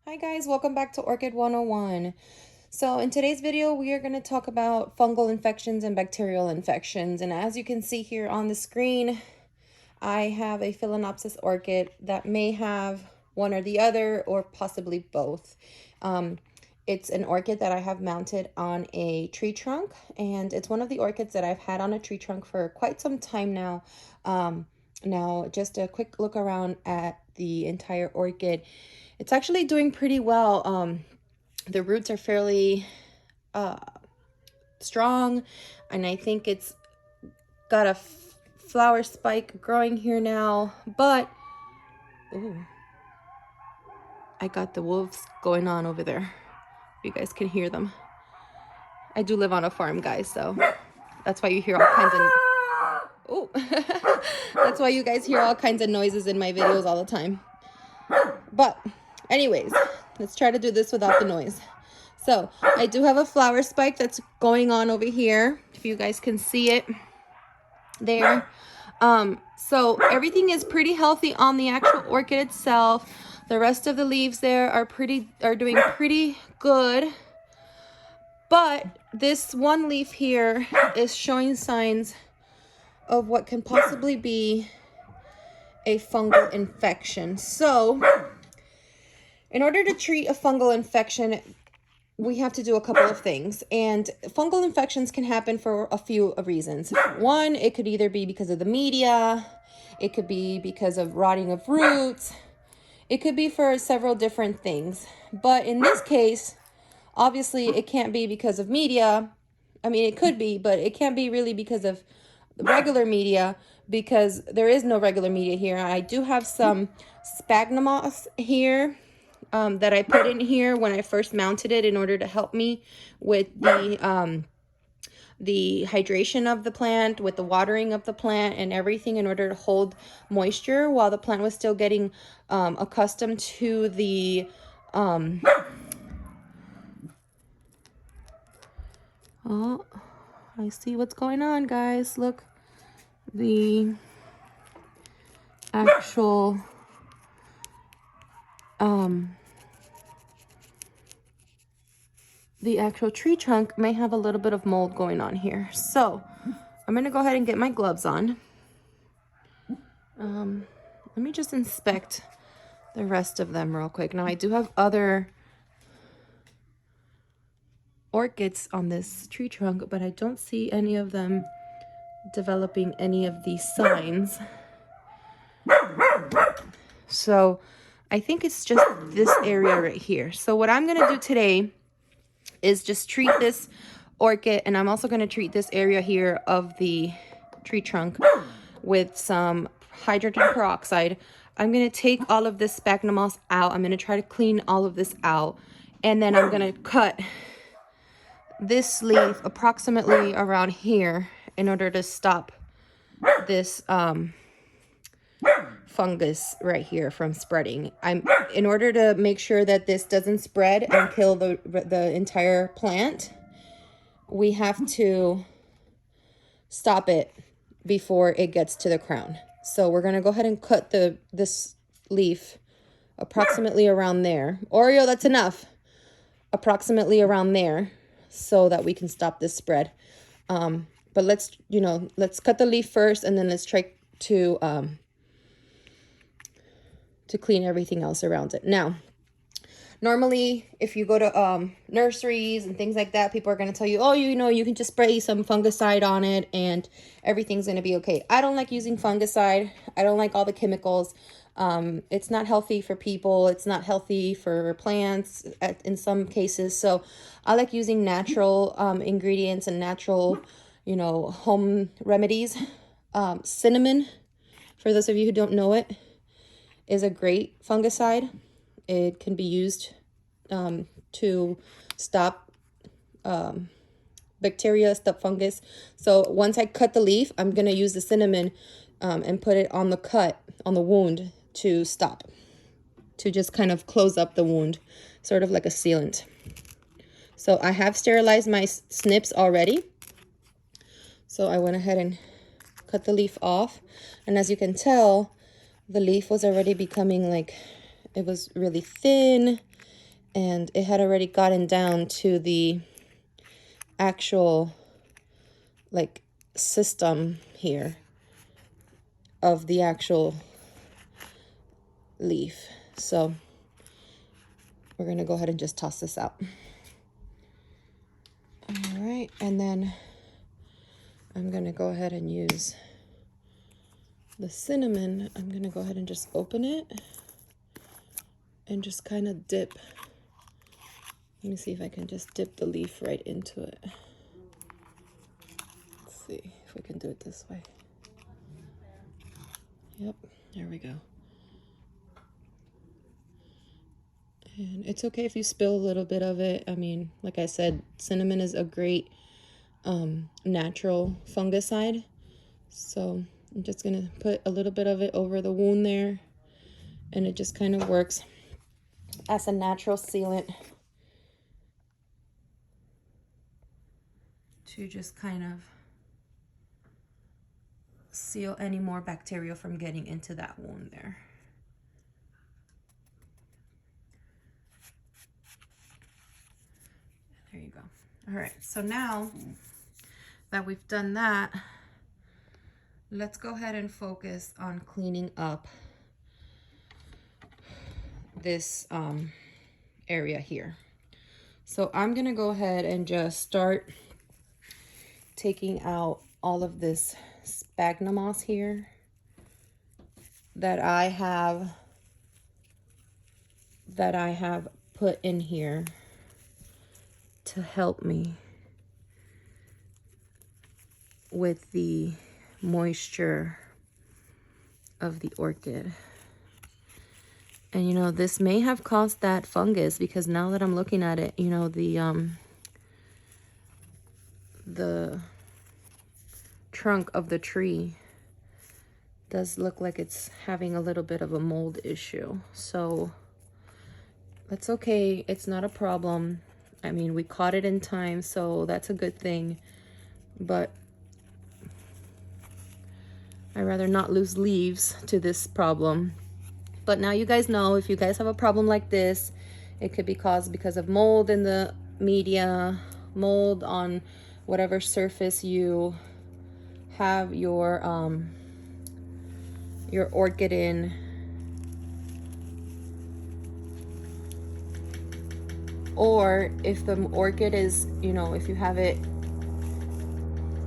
Hi guys, welcome back to Orchid 101. So in today's video, we are going to talk about fungal infections and bacterial infections. And as you can see here on the screen, I have a Phalaenopsis orchid that may have one or the other or possibly both. It's an orchid that I have mounted on a tree trunk, and it's one of the orchids that I've had on a tree trunk for quite some time now. Now, just a quick look around at the entire orchid. It's actually doing pretty well. The roots are fairly strong, and I think it's got a flower spike growing here now. But ooh, I got the wolves going on over there. You guys can hear them. I do live on a farm, guys, so that's why you hear all kinds of that's why you guys hear all kinds of noises in my videos all the time. But anyways, let's try to do this without the noise. So I do have a flower spike that's going on over here, if you guys can see it there. So everything is pretty healthy on the actual orchid itself. The rest of the leaves there are doing pretty good. But this one leaf here is showing signs of what can possibly be a fungal infection. So in order to treat a fungal infection, we have to do a couple of things. And fungal infections can happen for a few reasons. One, it could either be because of the media, it could be because of rotting of roots, it could be for several different things. But in this case, obviously it can't be because of media. I mean, it could be, but it can't be really because of regular media, because there is no regular media here. I do have some sphagnum moss here that I put in here when I first mounted it in order to help me with the hydration of the plant, with the watering of the plant and everything, in order to hold moisture while the plant was still getting accustomed to the oh, I see what's going on, guys. Look, the actual tree trunk may have a little bit of mold going on here. So I'm gonna go ahead and get my gloves on. Let me just inspect the rest of them real quick. Now I do have other orchids on this tree trunk, but I don't see any of them developing any of these signs. So I think it's just this area right here. So what I'm gonna do today is just treat this orchid, and I'm also gonna treat this area here of the tree trunk with some hydrogen peroxide. I'm gonna take all of this sphagnum moss out. I'm gonna try to clean all of this out, and then I'm gonna cut this leaf approximately around here in order to stop this fungus right here from spreading. In order to make sure that this doesn't spread and kill the entire plant, we have to stop it before it gets to the crown. So we're gonna go ahead and cut this leaf approximately around there. Oreo, that's enough. Approximately around there, so that we can stop this spread. But let's cut the leaf first, and then let's try to clean everything else around it. Now, normally, if you go to nurseries and things like that, people are going to tell you, oh, you can just spray some fungicide on it and everything's going to be okay. I don't like using fungicide. I don't like all the chemicals. It's not healthy for people. It's not healthy for plants in some cases. So I like using natural ingredients and natural, home remedies. Cinnamon, for those of you who don't know it, is a great fungicide. It can be used to stop bacteria, stop fungus. So once I cut the leaf, I'm going to use the cinnamon and put it on the cut, on the wound, to stop, to just kind of close up the wound, sort of like a sealant. So I have sterilized my snips already. So I went ahead and cut the leaf off. And as you can tell, the leaf was already becoming like, it was really thin and it had already gotten down to the actual like system here of the actual leaf. So we're gonna go ahead and just toss this out. All right, and then I'm gonna go ahead and use the cinnamon. I'm gonna go ahead and just open it and just kind of dip. Let me see if I can just dip the leaf right into it. Let's see if we can do it this way. Yep, there we go. And it's okay if you spill a little bit of it. I mean, like I said, cinnamon is a great natural fungicide. So I'm just gonna put a little bit of it over the wound there, and it just kind of works as a natural sealant to just kind of seal any more bacteria from getting into that wound there. There you go. All right, so now that we've done that, let's go ahead and focus on cleaning up this area here. So I'm gonna go ahead and just start taking out all of this sphagnum moss here that I have put in here to help me with the moisture of the orchid. And you know, this may have caused that fungus, because now that I'm looking at it, you know, the trunk of the tree does look like it's having a little bit of a mold issue. So that's okay, it's not a problem. I mean, we caught it in time, so that's a good thing. But I'd rather not lose leaves to this problem. But now you guys know, if you guys have a problem like this, it could be caused because of mold in the media, mold on whatever surface you have your orchid in. Or if the orchid is, you know, if you have it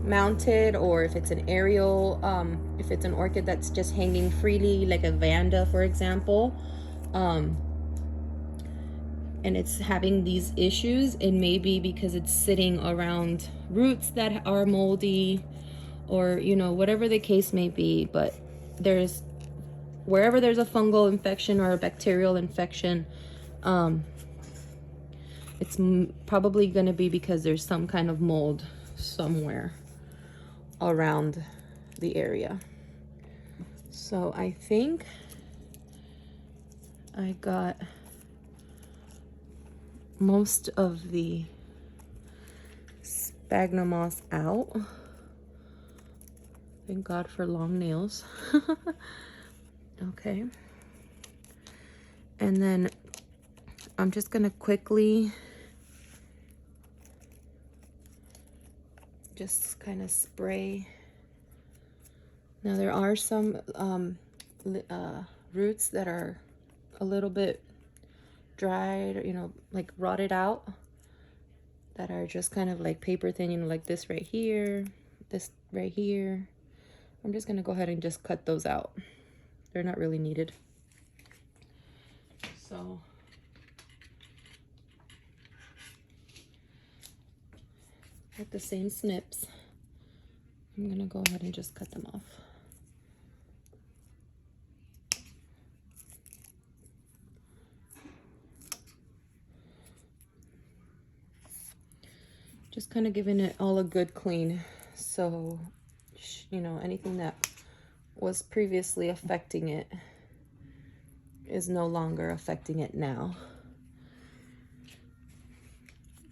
mounted, or if it's an aerial, if it's an orchid that's just hanging freely, like a vanda, for example, and it's having these issues, it may be because it's sitting around roots that are moldy, or, you know, whatever the case may be. But wherever there's a fungal infection or a bacterial infection, it's probably going to be because there's some kind of mold somewhere around the area. So I think I got most of the sphagnum moss out. Thank God for long nails. Okay. And then I'm just gonna quickly just kind of spray. Now there are some roots that are a little bit dried, you know, like rotted out, that are just kind of like paper thin, you know, like this right here, this right here. I'm just gonna go ahead and just cut those out. They're not really needed. So with the same snips, I'm gonna go ahead and just cut them off. Just kind of giving it all a good clean, so, you know, anything that was previously affecting it is no longer affecting it now.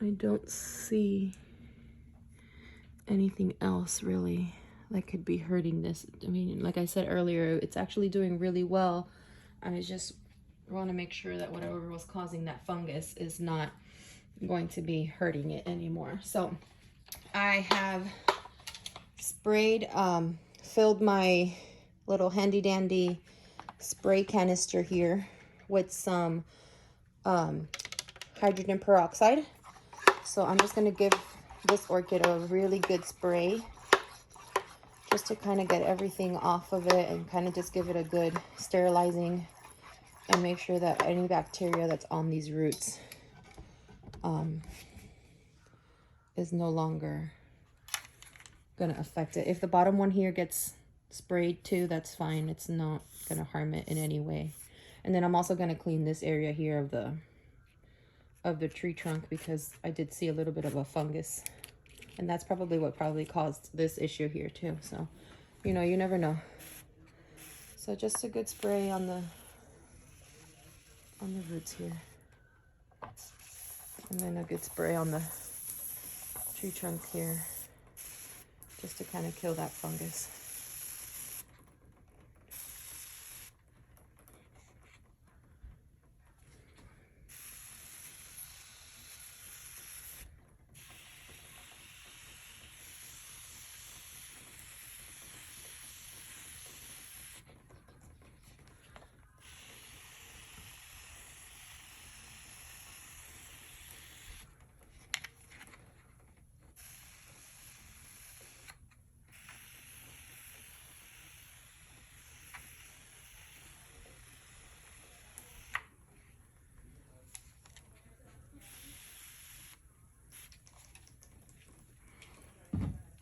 I don't see anything else really that could be hurting this. I mean, like I said earlier, it's actually doing really well. I was just I want to make sure that whatever was causing that fungus is not going to be hurting it anymore. So I have sprayed, filled my little handy dandy spray canister here with some hydrogen peroxide. So I'm just going to give this orchid a really good spray just to kind of get everything off of it and kind of just give it a good sterilizing and make sure that any bacteria that's on these roots is no longer going to affect it. If the bottom one here gets sprayed too, that's fine. It's not going to harm it in any way. And then I'm also going to clean this area here of the tree trunk because I did see a little bit of a fungus. And that's probably what caused this issue here too. So, you know, you never know. So just a good spray on the roots here. And then a good spray on the tree trunk here, just to kind of kill that fungus.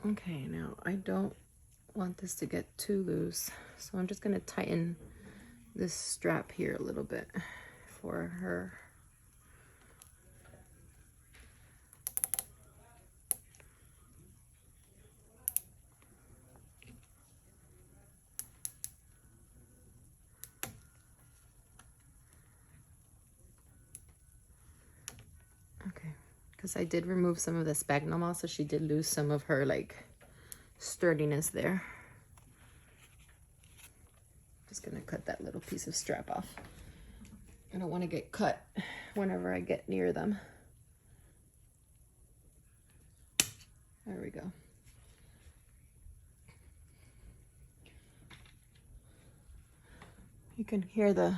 Okay, now I don't want this to get too loose, so I'm just going to tighten this strap here a little bit for her. Okay, because I did remove some of the sphagnum moss, so she did lose some of her like sturdiness there. Just gonna cut that little piece of strap off. I don't want to get cut whenever I get near them. There we go. You can hear the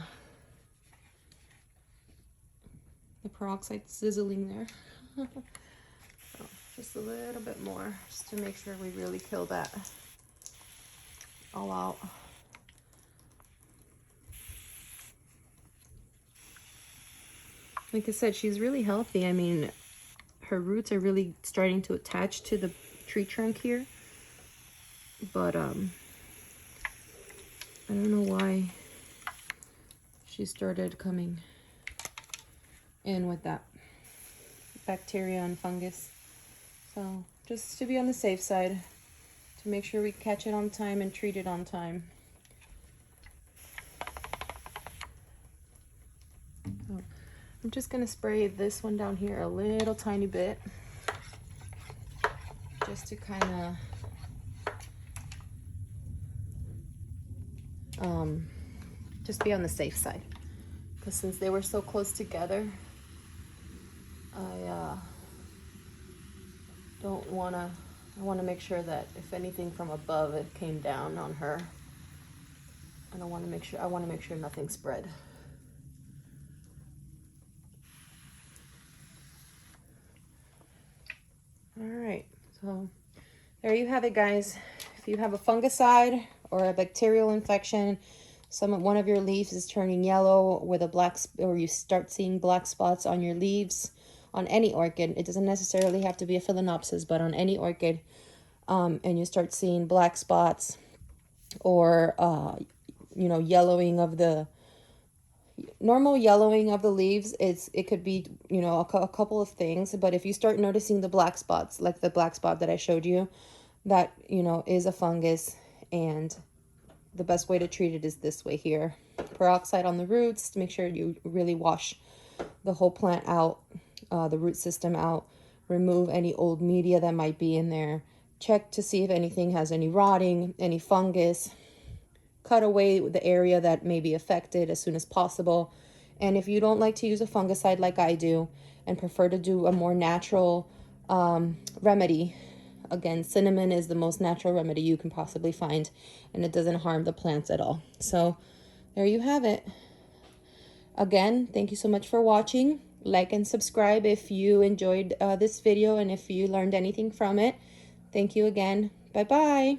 peroxide sizzling there. So just a little bit more, just to make sure we really kill that all out. Like I said, she's really healthy. I mean, her roots are really starting to attach to the tree trunk here. But I don't know why she started coming in with that bacteria and fungus. So just to be on the safe side, to make sure we catch it on time and treat it on time. So I'm just gonna spray this one down here a little tiny bit, just to kind of just be on the safe side, because since they were so close together, I want to make sure that if anything from above it came down on her, I want to make sure nothing spread. All right, so there you have it, guys. If you have a fungicide or a bacterial infection, one of your leaves is turning yellow with or you start seeing black spots on your leaves on any orchid. It doesn't necessarily have to be a phalaenopsis, but on any orchid, and you start seeing black spots or yellowing of the normal yellowing of the leaves, it could be a couple of things. But if you start noticing the black spots, like the black spot that I showed you, that is a fungus, and the best way to treat it is this way here. Peroxide on the roots to make sure you really wash the whole plant out, the root system out, remove any old media that might be in there, check to see if anything has any rotting, any fungus, cut away the area that may be affected as soon as possible, And if you don't like to use a fungicide like I do and prefer to do a more natural remedy, again, cinnamon is the most natural remedy you can possibly find, and it doesn't harm the plants at all. So there you have it. Again, thank you so much for watching. Like and subscribe if you enjoyed this video and if you learned anything from it. Thank you again. Bye-bye.